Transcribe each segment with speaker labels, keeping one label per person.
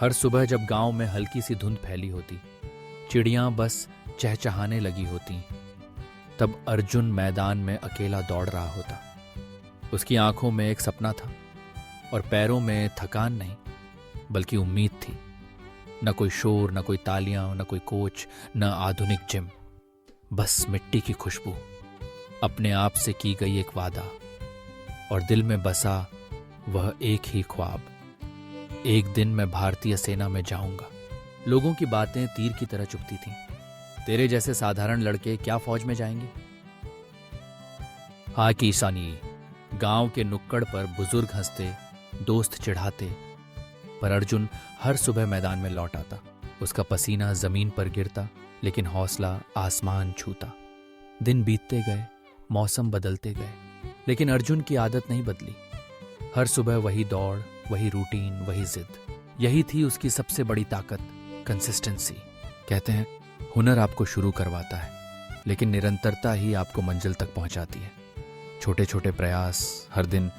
Speaker 1: हर सुबह जब गांव में हल्की सी धुंध फैली होती, चिड़ियां बस चहचहाने लगी होती, तब अर्जुन मैदान में अकेला दौड़ रहा होता। उसकी आंखों में एक सपना था और पैरों में थकान नहीं, बल्कि उम्मीद थी। न कोई शोर, न कोई तालियां, न कोई कोच, न आधुनिक जिम, बस मिट्टी की खुशबू, अपने आप से की गई एक वादा और दिल में बसा वह एक ही ख्वाब। एक दिन मैं भारतीय सेना में जाऊंगा। लोगों की बातें तीर की तरह चुभती थीं। तेरे जैसे साधारण लड़के क्या फौज में जाएंगे? हाँ किसानी, गांव के नुक्कड़ पर बुजुर्ग हंसते, दोस्त चिढ़ाते, पर अर्जुन हर सुबह मैदान में लौट आता। उसका पसीना जमीन पर गिरता, लेकिन हौसला आसमान छूता। दिन बीतते गए, मौसम बदलते गए, लेकिन अर्जुन की आदत नहीं बदली। हर सुबह वही दौड़, वही रूटीन, वही जिद। यही थी उसकी सबसे बड़ी ताकत, कंसिस्टेंसी। कहते हैं हुनर आपको शुरू करवाता है, लेकिन निरंतरता ही आपको मंजिल तक पहुंचाती है। छोटे छोटे प्रयास हर दिन,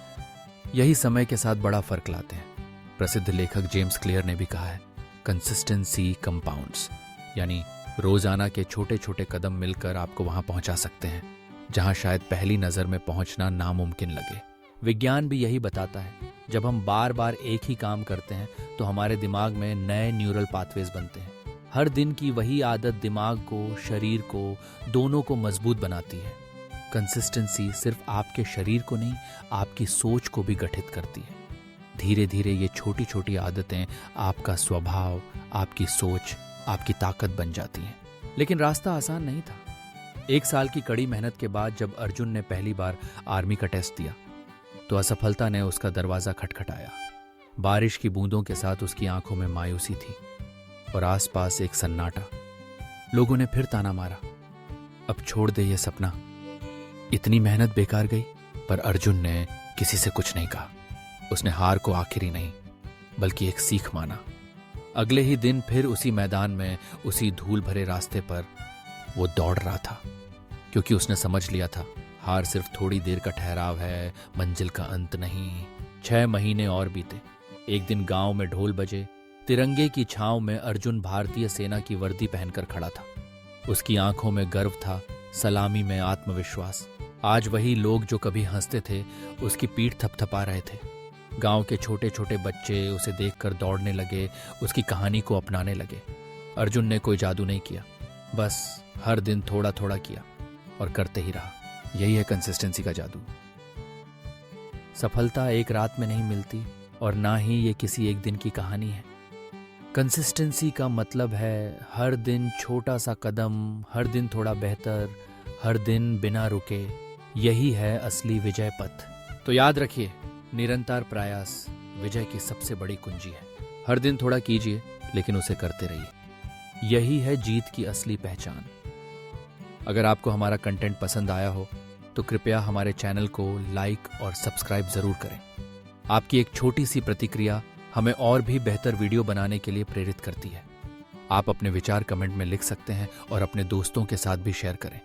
Speaker 1: यही समय के साथ बड़ा फर्क लाते हैं। प्रसिद्ध लेखक जेम्स क्लियर ने भी कहा है, कंसिस्टेंसी कंपाउंड्स, यानी रोजाना के छोटे छोटे कदम मिलकर आपको वहां पहुंचा सकते हैं जहां शायद पहली नजर में पहुंचना नामुमकिन लगे। विज्ञान भी यही बताता है, जब हम बार बार एक ही काम करते हैं तो हमारे दिमाग में नए न्यूरल पाथवेज बनते हैं। हर दिन की वही आदत दिमाग को, शरीर को, दोनों को मजबूत बनाती है। कंसिस्टेंसी सिर्फ आपके शरीर को नहीं, आपकी सोच को भी गठित करती है। धीरे धीरे ये छोटी छोटी आदतें आपका स्वभाव, आपकी सोच, आपकी ताकत बन जाती हैं। लेकिन रास्ता आसान नहीं था। 1 साल की कड़ी मेहनत के बाद जब अर्जुन ने पहली बार आर्मी का टेस्ट दिया, तो असफलता ने उसका दरवाजा खटखटाया। बारिश की बूंदों के साथ उसकी आंखों में मायूसी थी और आसपास एक सन्नाटा। लोगों ने फिर ताना मारा, अब छोड़ दे ये सपना, इतनी मेहनत बेकार गई। पर अर्जुन ने किसी से कुछ नहीं कहा। उसने हार को आखिरी नहीं, बल्कि एक सीख माना। अगले ही दिन फिर उसी मैदान में, उसी धूल भरे रास्ते पर वो दौड़ रहा था, क्योंकि उसने समझ लिया था हार सिर्फ थोड़ी देर का ठहराव है, मंजिल का अंत नहीं। 6 महीने और बीते। एक दिन गांव में ढोल बजे। तिरंगे की छांव में अर्जुन भारतीय सेना की वर्दी पहनकर खड़ा था। उसकी आंखों में गर्व था, सलामी में आत्मविश्वास। आज वही लोग जो कभी हंसते थे, उसकी पीठ थपथपा रहे थे। गांव के छोटे छोटे बच्चे उसे देखकर दौड़ने लगे, उसकी कहानी को अपनाने लगे। अर्जुन ने कोई जादू नहीं किया, बस हर दिन थोड़ा थोड़ा किया और करते ही रहा। यही है कंसिस्टेंसी का जादू। सफलता एक रात में नहीं मिलती और ना ही ये किसी एक दिन की कहानी है। कंसिस्टेंसी का मतलब है हर दिन छोटा सा कदम, हर दिन थोड़ा बेहतर, हर दिन बिना रुके। यही है असली विजय पथ। तो याद रखिए, निरंतर प्रयास विजय की सबसे बड़ी कुंजी है। हर दिन थोड़ा कीजिए, लेकिन उसे करते रहिए। यही है जीत की असली पहचान। अगर आपको हमारा कंटेंट पसंद आया हो तो कृपया हमारे चैनल को लाइक और सब्सक्राइब जरूर करें। आपकी एक छोटी सी प्रतिक्रिया हमें और भी बेहतर वीडियो बनाने के लिए प्रेरित करती है। आप अपने विचार कमेंट में लिख सकते हैं और अपने दोस्तों के साथ भी शेयर करें।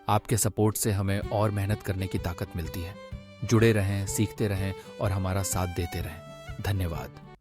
Speaker 1: आपके सपोर्ट से हमें और मेहनत करने की ताकत मिलती है। जुड़े रहें, सीखते रहें और हमारा साथ देते रहें। धन्यवाद।